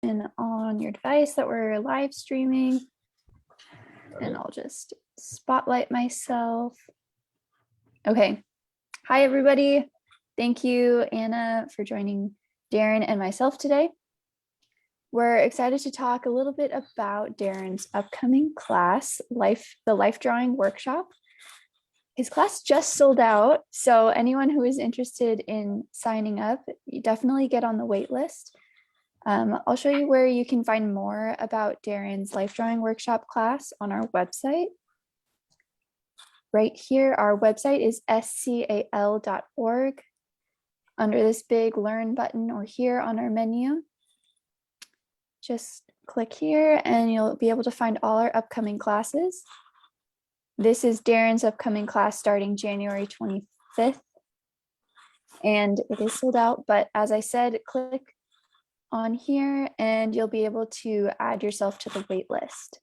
on your device that we're live streaming, and I'll just spotlight myself. Okay. Hi, everybody. Thank you, Anna, for joining Darren and myself today. We're excited to talk a little bit about Darren's upcoming class, the Life Drawing Workshop. His class just sold out, so anyone who is interested in signing up, you definitely get on the wait list. I'll show you where you can find more about Darren's Life Drawing Workshop class on our website. Right here, our website is scal.org. Under this big Learn button or here on our menu, just click here and you'll be able to find all our upcoming classes. This is Darren's upcoming class starting January 25th, and it is sold out, but as I said, click on here and you'll be able to add yourself to the wait list.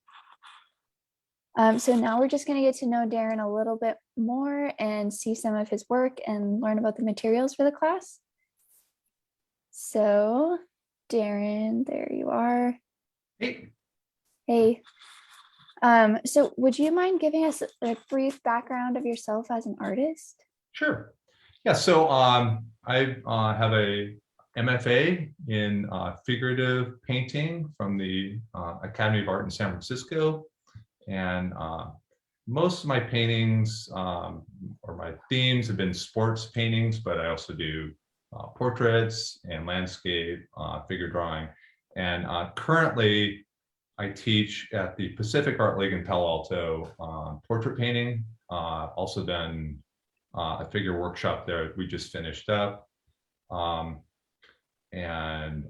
So now we're just going to get to know Darren a little bit more and see some of his work and learn about the materials for the class. So Darren, there you are. Hey. Hey. So would you mind giving us a brief background of yourself as an artist? Sure. Yeah, so I have a MFA in figurative painting from the Academy of Art in San Francisco. And most of my paintings or my themes have been sports paintings, but I also do portraits and landscape, figure drawing. And currently I teach at the Pacific Art League in Palo Alto portrait painting. Also done a figure workshop there we just finished up. And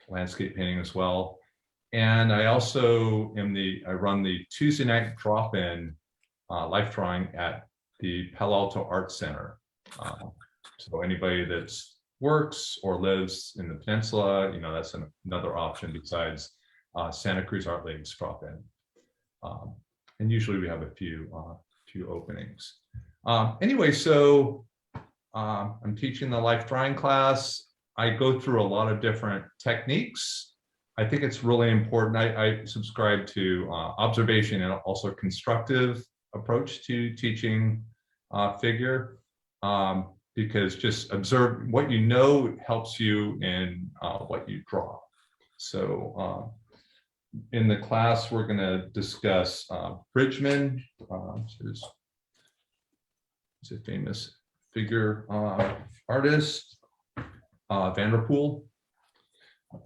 landscape painting as well. And I also I run the Tuesday night drop-in life drawing at the Palo Alto Art Center. So anybody that works or lives in the peninsula, that's another option besides Santa Cruz Art League's drop-in. And usually we have a few openings. Anyway, so I'm teaching the life drawing class. I go through a lot of different techniques. I think it's really important. I subscribe to observation and also constructive approach to teaching figure, because just observe what you know helps you in what you draw. So in the class, we're going to discuss Bridgman, who's a famous figure artist, Vanderpool,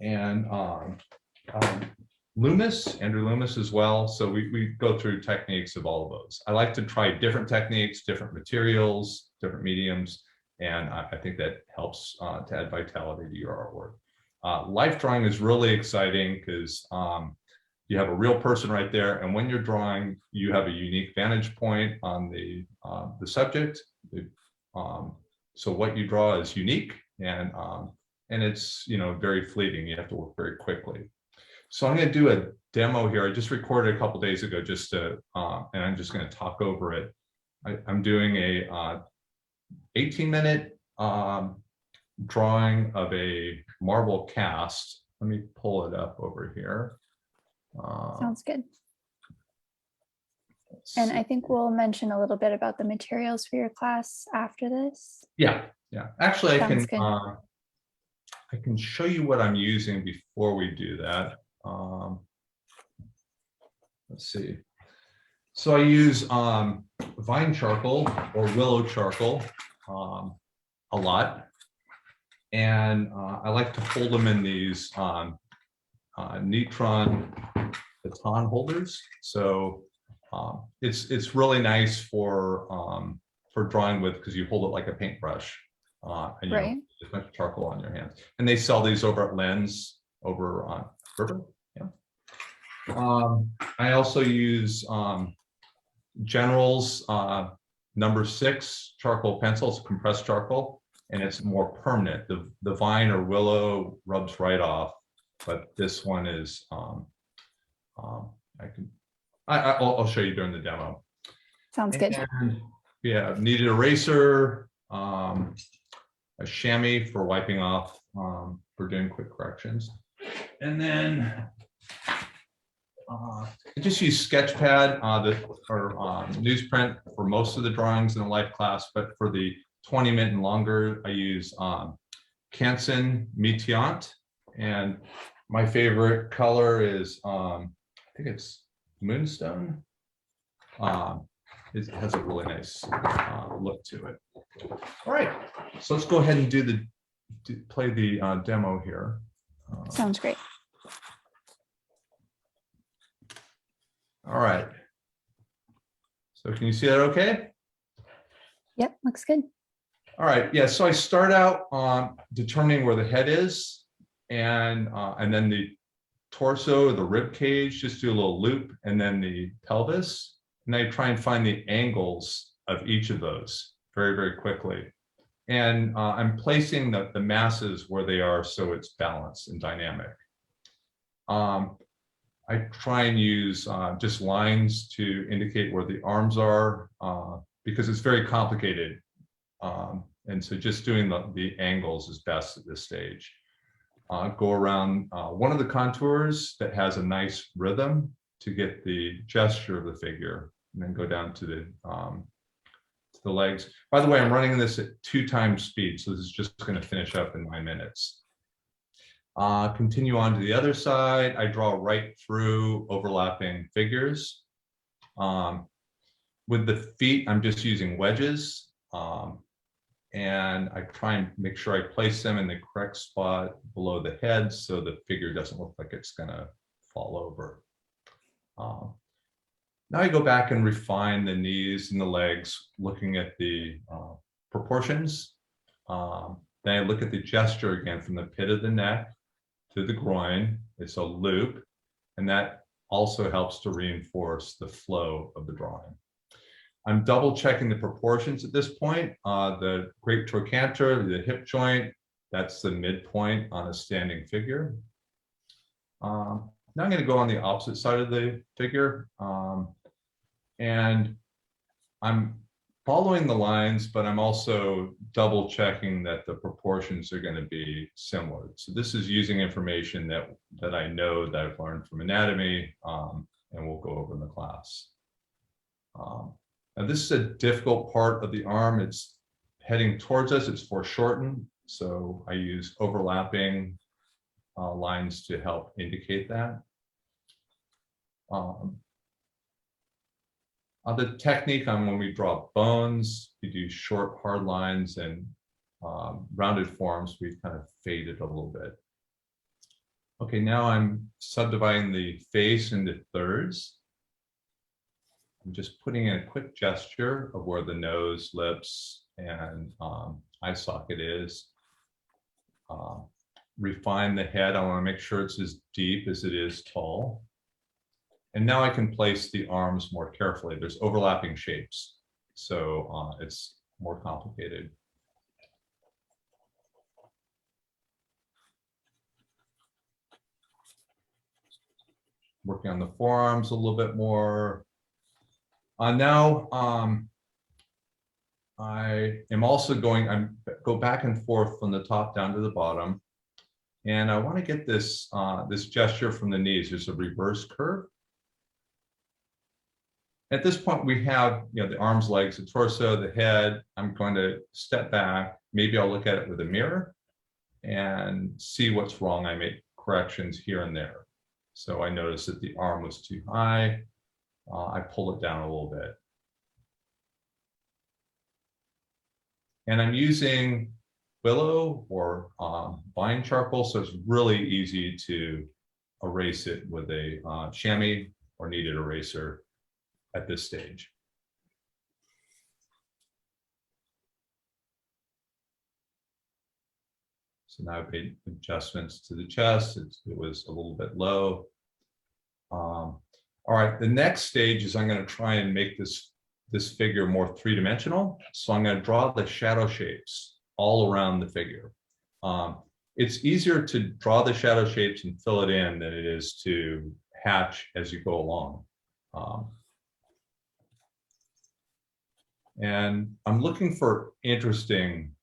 and Andrew Loomis as well. So we go through techniques of all of those. I like to try different techniques, different materials, different mediums, and I think that helps to add vitality to your artwork. Life drawing is really exciting because you have a real person right there, and when you're drawing, you have a unique vantage point on the subject. So what you draw is unique, and it's very fleeting. You have to work very quickly. So I'm going to do a demo here. I just recorded a couple days ago, just to and I'm just going to talk over it. I'm doing a 18-minute drawing of a marble cast. Let me pull it up over here. Sounds good. And I think we'll mention a little bit about the materials for your class after this. Yeah. Actually, Sounds I can show you what I'm using before we do that. Let's see. So I use vine charcoal or willow charcoal a lot, and I like to hold them in these neutron baton holders. So it's really nice for drawing with, because you hold it like a paintbrush, and you Right. have as much charcoal on your hands. And they sell these over at Lens over on River. Yeah. I also use General's number 6 charcoal pencils, compressed charcoal, and it's more permanent. The vine or willow rubs right off, but this one is I'll show you during the demo. Sounds good. And yeah, kneaded eraser, a chamois for wiping off, for doing quick corrections. And then I just use Sketchpad or newsprint for most of the drawings in the life class, but for the 20-minute and longer, I use Canson Méteant. And my favorite color is, I think it's Moonstone. It has a really nice look to it. All right, so let's go ahead and play the demo here. Sounds great. All right. So can you see that okay? Yep, looks good. All right, yeah, so I start out on determining where the head is and then the torso, the rib cage, just do a little loop, and then the pelvis. And I try and find the angles of each of those very, very quickly. And I'm placing the masses where they are so it's balanced and dynamic. I try and use just lines to indicate where the arms are because it's very complicated. And so just doing the angles is best at this stage. Go around one of the contours that has a nice rhythm to get the gesture of the figure, and then go down to the legs. By the way, I'm running this at 2 times speed, so this is just going to finish up in 9 minutes. Continue on to the other side. I draw right through overlapping figures. With the feet, I'm just using wedges. And I try and make sure I place them in the correct spot below the head so the figure doesn't look like it's going to fall over. Now I go back and refine the knees and the legs, looking at the proportions. Then I look at the gesture again from the pit of the neck to the groin. It's a loop, and that also helps to reinforce the flow of the drawing. I'm double checking the proportions at this point. The great trochanter, the hip joint, that's the midpoint on a standing figure. Now I'm going to go on the opposite side of the figure. And I'm following the lines, but I'm also double checking that the proportions are going to be similar. So this is using information that I know that I've learned from anatomy, and we'll go over in the class. Now this is a difficult part of the arm. It's heading towards us. It's foreshortened. So I use overlapping lines to help indicate that. The technique on when we draw bones, we do short, hard lines, and rounded forms, we've kind of faded a little bit. Okay, now I'm subdividing the face into thirds. I'm just putting in a quick gesture of where the nose, lips, and eye socket is. Refine the head. I want to make sure it's as deep as it is tall. And now I can place the arms more carefully. There's overlapping shapes, so it's more complicated. Working on the forearms a little bit more. Now I am also go back and forth from the top down to the bottom, and I want to get this this gesture from the knees. There's a reverse curve. At this point, we have the arms, legs, the torso, the head. I'm going to step back. Maybe I'll look at it with a mirror and see what's wrong. I make corrections here and there. So I noticed that the arm was too high. I pull it down a little bit. And I'm using willow or vine charcoal, so it's really easy to erase it with a chamois or kneaded eraser at this stage. So now I've made adjustments to the chest. It was a little bit low. All right, the next stage is I'm going to try and make this figure more three-dimensional. So I'm going to draw the shadow shapes all around the figure. It's easier to draw the shadow shapes and fill it in than it is to hatch as you go along. And I'm looking for interesting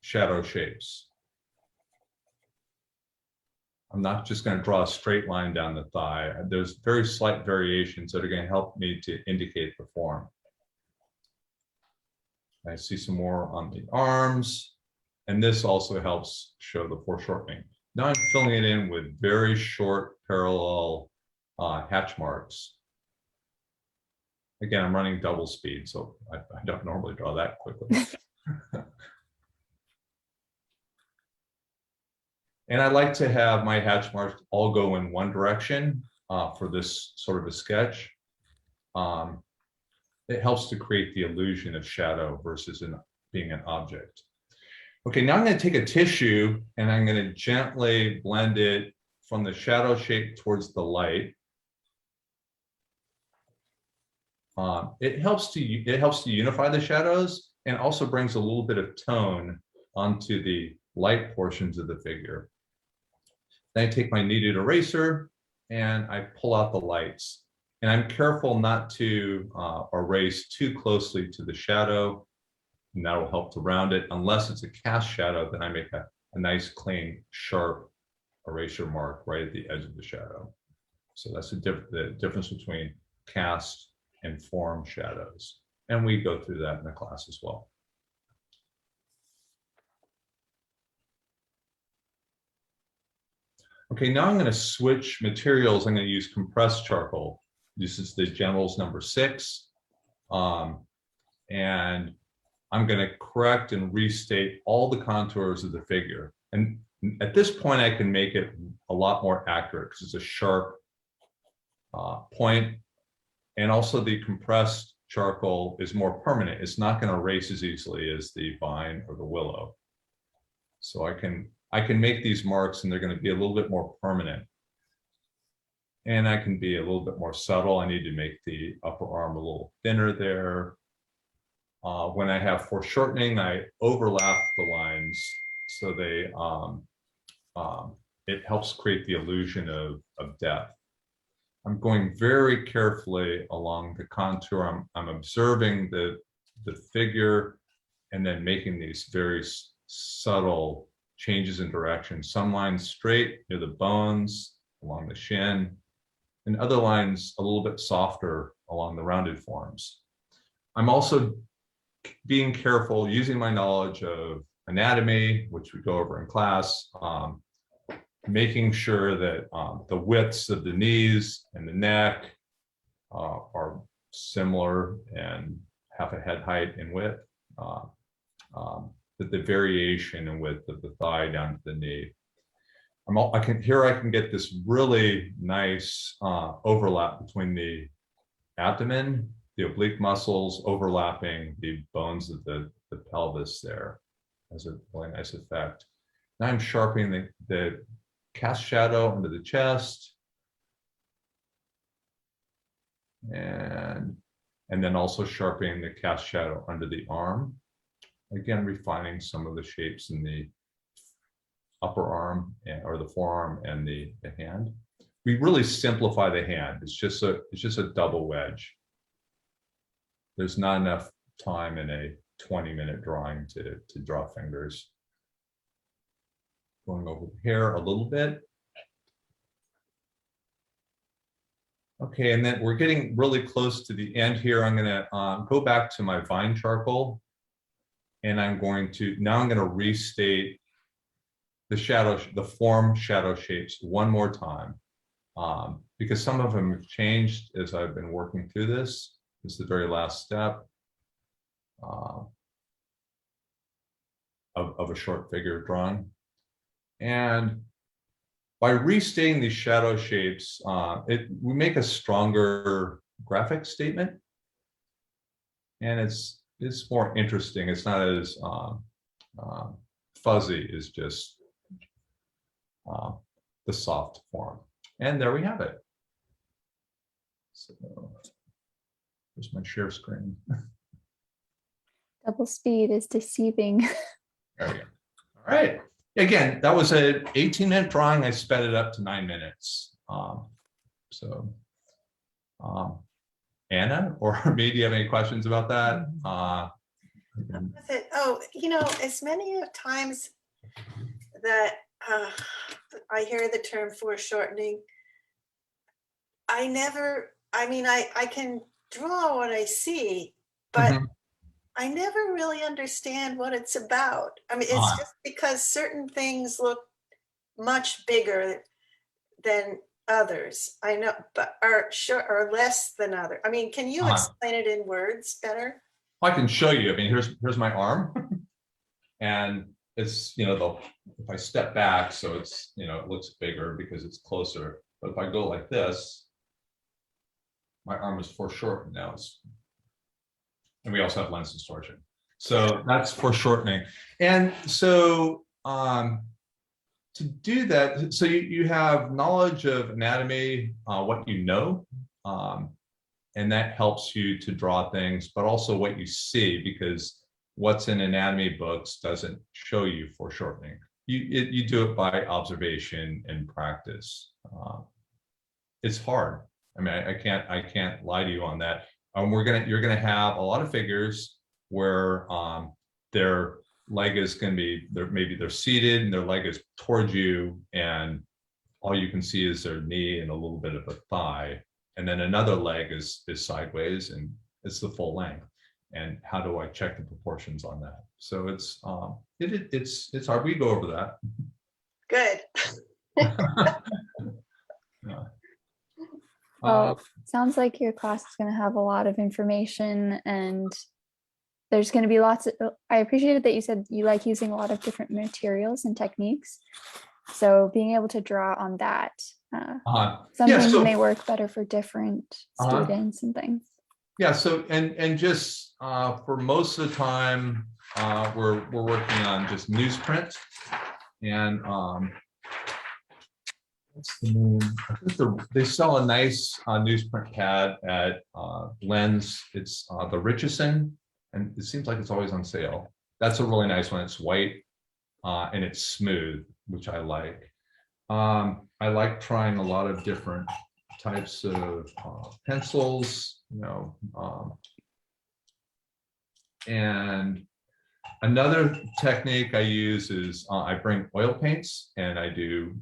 shadow shapes. I'm not just going to draw a straight line down the thigh. There's very slight variations that are going to help me to indicate the form. I see some more on the arms, and this also helps show the foreshortening. Now I'm filling it in with very short parallel hatch marks. Again, I'm running double speed, so I don't normally draw that quickly. And I like to have my hatch marks all go in one direction for this sort of a sketch. It helps to create the illusion of shadow versus being an object. Okay, now I'm going to take a tissue and I'm going to gently blend it from the shadow shape towards the light. It helps to unify the shadows and also brings a little bit of tone onto the light portions of the figure. Then I take my kneaded eraser and I pull out the lights. And I'm careful not to erase too closely to the shadow, and that will help to round it. Unless it's a cast shadow, then I make a nice, clean, sharp erasure mark right at the edge of the shadow. So that's the difference between cast and form shadows. And we go through that in the class as well. Okay, now I'm going to switch materials. I'm going to use compressed charcoal. This is the General's number 6. And I'm going to correct and restate all the contours of the figure. And at this point, I can make it a lot more accurate because it's a sharp point. And also the compressed charcoal is more permanent. It's not going to erase as easily as the vine or the willow. So I can make these marks and they're going to be a little bit more permanent. And I can be a little bit more subtle. I need to make the upper arm a little thinner there. When I have foreshortening, I overlap the lines so they it helps create the illusion of depth. I'm going very carefully along the contour. I'm observing the figure and then making these very subtle changes in direction. Some lines straight near the bones, along the shin, and other lines a little bit softer along the rounded forms. I'm also being careful, using my knowledge of anatomy, which we go over in class, making sure that the widths of the knees and the neck are similar and have a head height and width, that the variation in width of the thigh down to the knee. I can get this really nice overlap between the abdomen, the oblique muscles overlapping the bones of the pelvis there as a really nice effect. Now I'm sharpening the cast shadow under the chest. And then also sharpening the cast shadow under the arm. Again, refining some of the shapes in the upper arm or the forearm and the hand. We really simplify the hand. It's just a double wedge. There's not enough time in a 20-minute drawing to draw fingers. Going over here a little bit. Okay, and then we're getting really close to the end here. I'm gonna go back to my vine charcoal, and I'm going to restate the form shadow shapes one more time, because some of them have changed as I've been working through this. This is the very last step of a short figure drawing. And by restating these shadow shapes, we make a stronger graphic statement, and it's more interesting. It's not as fuzzy as just the soft form. And there we have it. So here's my share screen. Double speed is deceiving. There we go. All right. Again, that was an 18-minute drawing. I sped it up to 9 minutes. Anna or me, do you have any questions about that? Oh, as many times that I hear the term foreshortening. I mean, I can draw what I see, but Mhm. I never really understand what it's about. I mean, it's Ah, just because certain things look much bigger than others. I know, but are sure or less than other. I mean, can you ah. explain it in words better? I can show you. I mean, here's my arm, and it's, you know, if I step back, so it's, you know, it looks bigger because it's closer. But if I go like this, my arm is foreshortened now. And we also have lens distortion. So that's foreshortening. And so to do that, so you have knowledge of anatomy, what you know, and that helps you to draw things, but also what you see, because what's in anatomy books doesn't show you foreshortening. You do it by observation and practice. It's hard. I mean, I can't lie to you on that. You're gonna have a lot of figures where their leg is going to be, maybe they're seated and their leg is towards you, and all you can see is their knee and a little bit of a thigh, and then another leg is sideways and it's the full length. And how do I check the proportions on that? So it's hard. We go over that. Good. Yeah. Well, sounds like your class is going to have a lot of information, and there's going to be lots of, I appreciated that you said you like using a lot of different materials and techniques. So being able to draw on that, some Yeah, things so may work better for different students and things. yeah, so and just for most of the time, we're working on just newsprint, and what's the name? I think they sell a nice newsprint pad at Lens. It's the Richardson, and it seems like it's always on sale. That's a really nice one. It's white and it's smooth, which I like. I like trying a lot of different types of pencils, you know, and another technique I use is I bring oil paints, and I do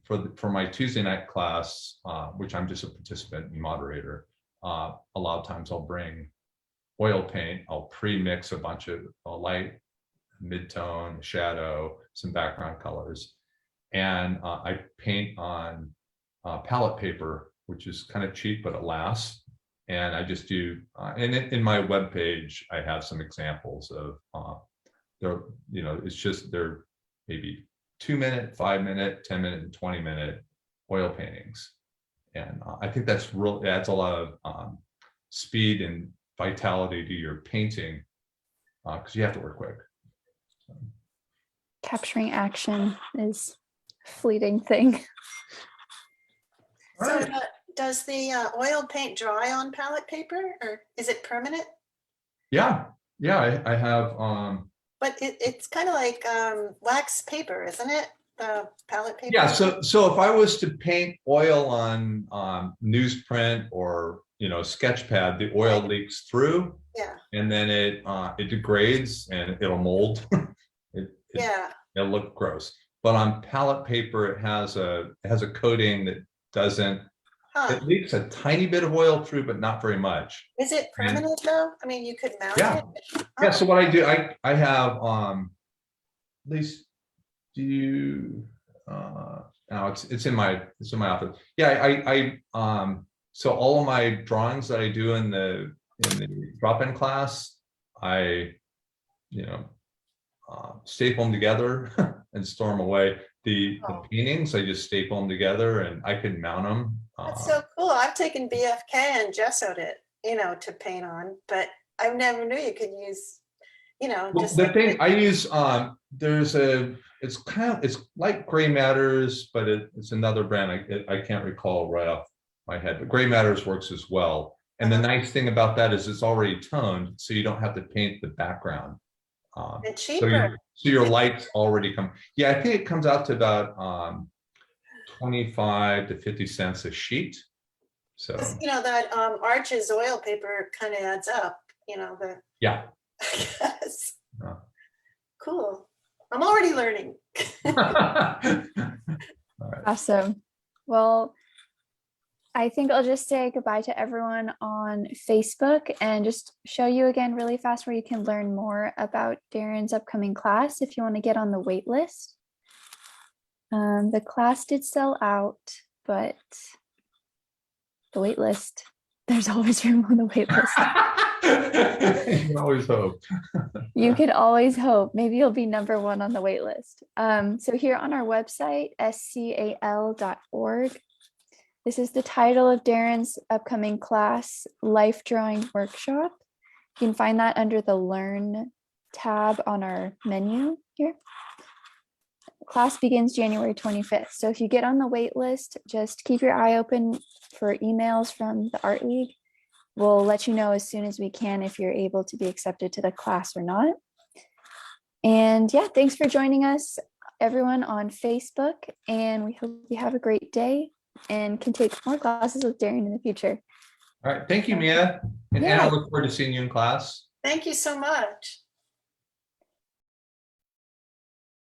for my Tuesday night class, which I'm just a participant and moderator. A lot of times I'll bring oil paint. I'll pre-mix a bunch of light, mid-tone, shadow, some background colors, and I paint on palette paper, which is kind of cheap, but it lasts. And I just do, and in my webpage, I have some examples of, they're, you know, it's just, they're maybe 2-minute, 5-minute, 10-minute, and 20-minute oil paintings. And I think that's real, adds a lot of speed and vitality to your painting, because you have to work quick. So. Capturing action is a fleeting thing. So does the oil paint dry on palette paper, or is it permanent? Yeah, I have. But it's kind of like wax paper, isn't it? The palette paper. Yeah, so if I was to paint oil on newsprint or, you know, sketch pad, the oil leaks through. Yeah. And then it degrades and it'll mold. It'll look gross. But on palette paper, it has a coating that doesn't. It leaks a tiny bit of oil through, but not very much. Is it permanent though? I mean, you could mount it. Yeah. So what I do, I have at least now it's in my office. Yeah, so all of my drawings that I do in the drop-in class, I, you know, staple them together and store them away. The paintings, I just staple them together and I can mount them. That's so cool. I've taken BFK and gessoed it, you know, to paint on, but I never knew you could use, you know, well, just the thing I use, it's like Gray Matters, but it's another brand. I can't recall right off my head, but Gray Matters works as well. And the nice thing about that is it's already toned, so you don't have to paint the background. And cheaper. So your lights already come. Yeah, I think it comes out to about 25 to 50 cents a sheet. So you know that Arches oil paper kind of adds up. You know the. Yeah. Yes. Cool. I'm already learning. All right. Awesome. Well, I think I'll just say goodbye to everyone on Facebook and just show you again really fast where you can learn more about Darren's upcoming class if you want to get on the wait list. The class did sell out, but the wait list, there's always room on the wait list. You can always hope. You could always hope. Maybe you'll be #1 on the wait list. So here on our website, scal.org, this is the title of Darren's upcoming class, Life Drawing Workshop. You can find that under the Learn tab on our menu here. Class begins January 25th. So if you get on the wait list, just keep your eye open for emails from the Art League. We'll let you know as soon as we can if you're able to be accepted to the class or not. And yeah, thanks for joining us, everyone on Facebook. And we hope you have a great day and can take more classes with Darren in the future. All right. Thank you, Mia. And Anna, Yeah. I look forward to seeing you in class. Thank you so much.